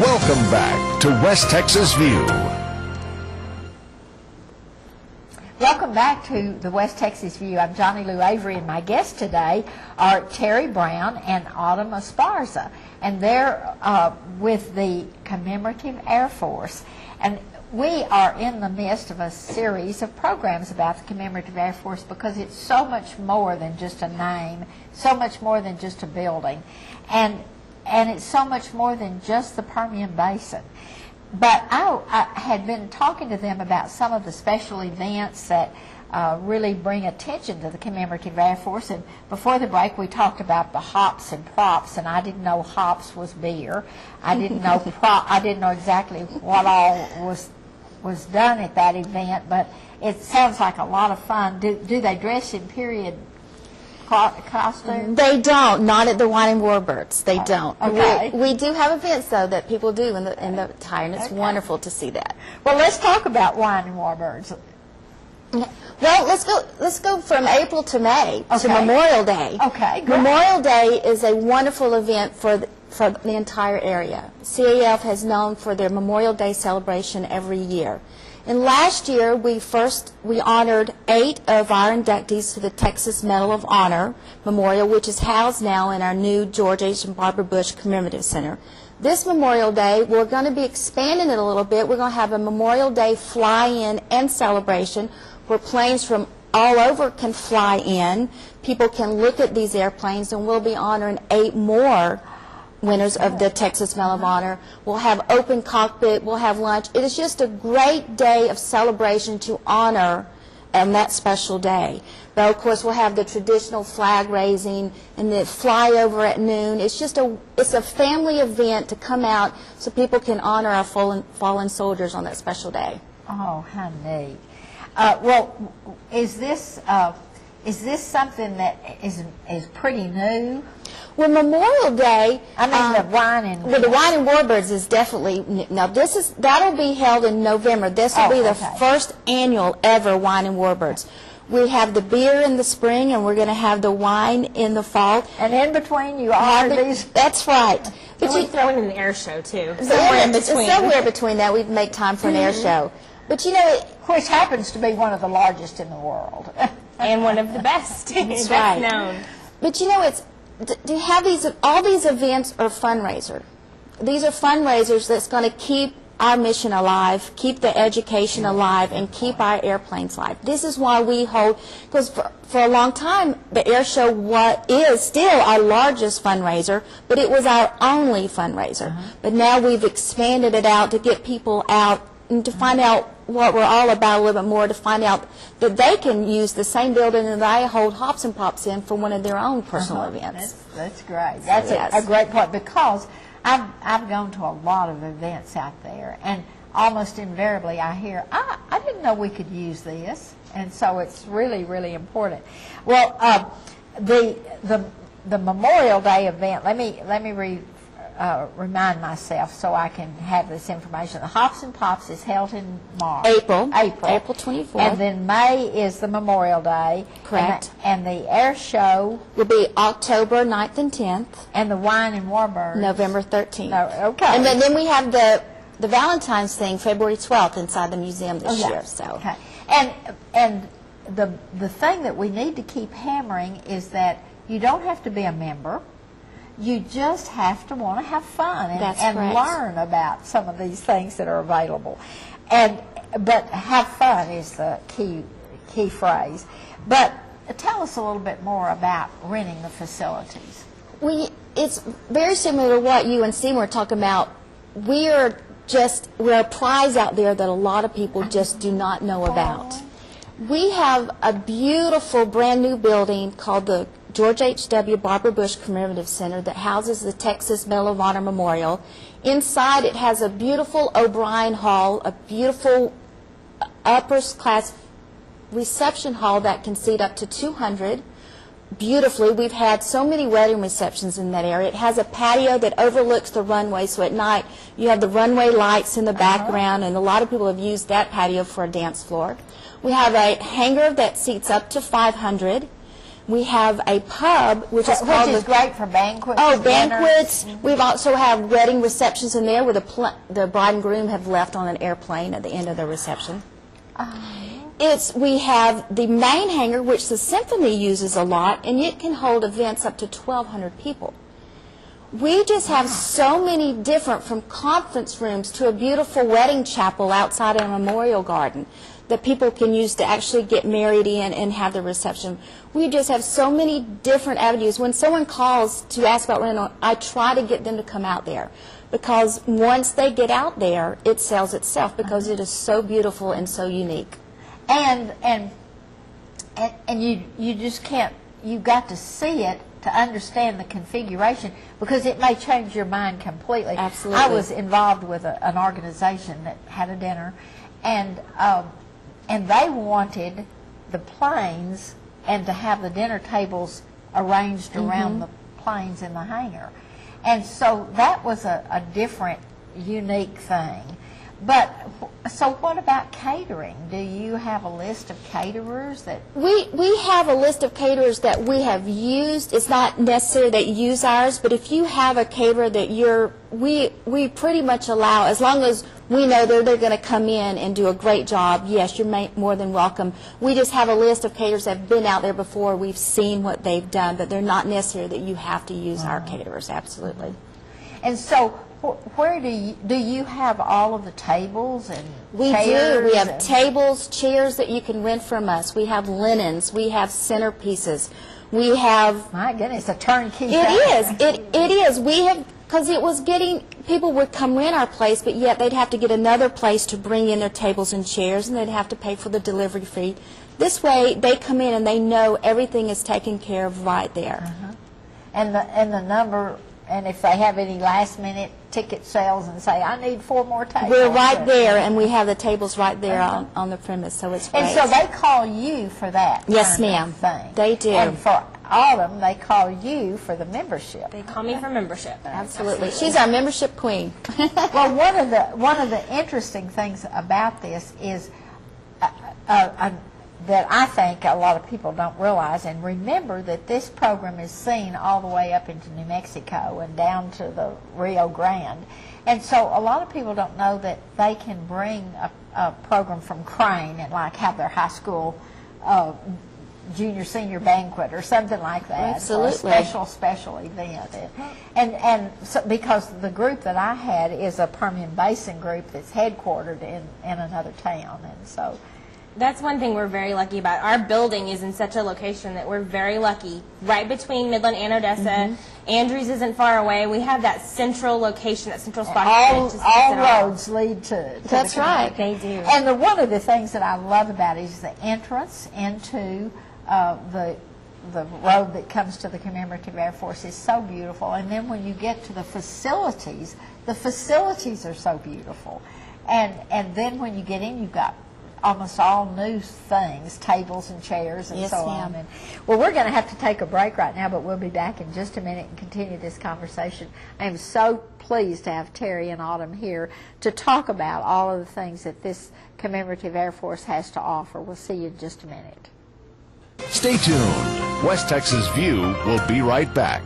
Welcome back to West Texas View. Welcome back to the West Texas View. I'm Johnny Lou Avery, and my guests today are Terry Brown and Autumn Esparza, and they're with the Commemorative Air Force. And we are in the midst of a series of programs about the Commemorative Air Force because it's so much more than just a name, so much more than just a building, and it's so much more than just the Permian Basin. But I had been talking to them about some of the special events that really bring attention to the Commemorative Air Force. And before the break, we talked about the hops and props, and I didn't know hops was beer. I didn't know I didn't know exactly what all was done at that event. But it sounds like a lot of fun. Do they dress in period costume? They don't. Not at the Wine and Warbirds. They don't. Okay. We do have events though that people do in the attire, and it's wonderful to see that. Well, let's talk about Wine and Warbirds. Well, let's go from April to May to Memorial Day. Okay. Great. Memorial Day is a wonderful event for the entire area. CAF has known for their Memorial Day celebration every year. And last year, we honored 8 of our inductees to the Texas Medal of Honor Memorial, which is housed now in our new George H. and Barbara Bush Commemorative Center. This Memorial Day, we're going to be expanding it a little bit. We're going to have a Memorial Day fly-in and celebration where planes from all over can fly in. People can look at these airplanes, and we'll be honoring 8 more winners of the Texas Medal of Honor. We'll have open cockpit, we'll have lunch. It is just a great day of celebration to honor on that special day. But of course we'll have the traditional flag raising and the flyover at noon. It's a family event to come out so people can honor our fallen soldiers on that special day. Oh, how neat. Well, is this something that is pretty new? Well, Memorial Day. I mean, the Wine and Warbirds is definitely now. That'll be held in November. This will be the first annual ever Wine and Warbirds. We have the beer in the spring, and we're going to have the wine in the fall. And in between, you honor these. That's right. But we throw in an air show too. Somewhere in between. Somewhere between that, we make time for an air show. But you know, which happens to be one of the largest in the world, and one of the best. That's right. Known. But you know, to have all these events are fundraiser. These are fundraisers that's going to keep our mission alive, keep the education alive, and keep our airplanes alive. This is why we hold, because for a long time, the air show is still our largest fundraiser, but it was our only fundraiser. But now we've expanded it out to get people out and to find out what we're all about a little bit more, to find out that they can use the same building that I hold Hops and Pops in for one of their own personal events. That's great. That's a great point, because I've gone to a lot of events out there, and almost invariably I hear, I didn't know we could use this, and so it's really, really important. Well, the Memorial Day event, let me remind myself so I can have this information. The Hops and Pops is held in March. April 24th. And then May is the Memorial Day. Correct. And the air show will be October 9th and 10th. And the Wine and Warbirds November 13th. No, okay. And then we have the Valentine's thing February 12th inside the museum this year. So. Okay. And the thing that we need to keep hammering is that you don't have to be a member. You just have to want to have fun and learn about some of these things that are available. But have fun is the key phrase. But tell us a little bit more about renting the facilities. It's very similar to what you and Seymour are talking about. We're a prize out there that a lot of people just do not know about. We have a beautiful brand new building called the George H.W. Barbara Bush Commemorative Center that houses the Texas Medal of Honor Memorial. Inside it has a beautiful O'Brien Hall, a beautiful upper class reception hall that can seat up to 200. Beautifully, we've had so many wedding receptions in that area. It has a patio that overlooks the runway, so at night you have the runway lights in the background, and a lot of people have used that patio for a dance floor. We have a hangar that seats up to 500. We have a pub, which is called Which is great for banquets. Oh, and dinners. banquets. We've also have wedding receptions in there where the bride and groom have left on an airplane at the end of their reception. We have the main hangar, which the symphony uses a lot, and it can hold events up to 1,200 people. We just have so many different, from conference rooms to a beautiful wedding chapel outside our memorial garden that people can use to actually get married in and have the reception. We just have so many different avenues. When someone calls to ask about rental, I try to get them to come out there, because once they get out there, it sells itself, because it is so beautiful and so unique. And you just can't, you've got to see it to understand the configuration, because it may change your mind completely. Absolutely. I was involved with an organization that had a dinner, and they wanted the planes and to have the dinner tables arranged around the planes in the hangar. And so that was a different, unique thing. But, so what about catering? Do you have a list of caterers that... We have a list of caterers that we have used. It's not necessary that you use ours, but if you have a caterer that we pretty much allow, as long as we know they're going to come in and do a great job, yes, you're more than welcome. We just have a list of caterers that have been out there before. We've seen what they've done, but they're not necessary that you have to use our caterers, absolutely. And so, where do you have all of the tables and We chairs? do. We have and- tables, chairs that you can rent from us. We have linens. We have centerpieces. We have... My goodness, a turnkey It thing. is. It is. We have... Because it was getting... People would come rent our place, but yet they'd have to get another place to bring in their tables and chairs, and they'd have to pay for the delivery fee. This way, they come in and they know everything is taken care of right there. And the number, and if they have any last-minute ticket sales and say, I need 4 more tables. We're right there, and we have the tables right there on the premise, so it's great. And so they call you for that Yes, kind of ma'am. thing. They do. And for Autumn, they call you for the membership. They call me for membership. Absolutely. She's our membership queen. Well, one of the interesting things about this is that I think a lot of people don't realize, and remember that this program is seen all the way up into New Mexico and down to the Rio Grande. And so a lot of people don't know that they can bring a program from Crane and like have their high school junior senior banquet or something like that. Absolutely. Or a special event. And so, because the group that I had is a Permian Basin group that's headquartered in another town, and so That's one thing we're very lucky about. Our building is in such a location that we're very lucky. Right between Midland and Odessa. Andrews isn't far away. We have that central location, that central spot. all roads lead to That's the right. They do. And one of the things that I love about it is the entrance into the road that comes to the Commemorative Air Force is so beautiful. And then when you get to the facilities are so beautiful. And then when you get in, you've got almost all new things, tables and chairs and Yes, so on. ma'am. Well, we're going to have to take a break right now, but we'll be back in just a minute and continue this conversation. I am so pleased to have Terry and Autumn here to talk about all of the things that this Commemorative Air Force has to offer. We'll see you in just a minute. Stay tuned. West Texas View will be right back.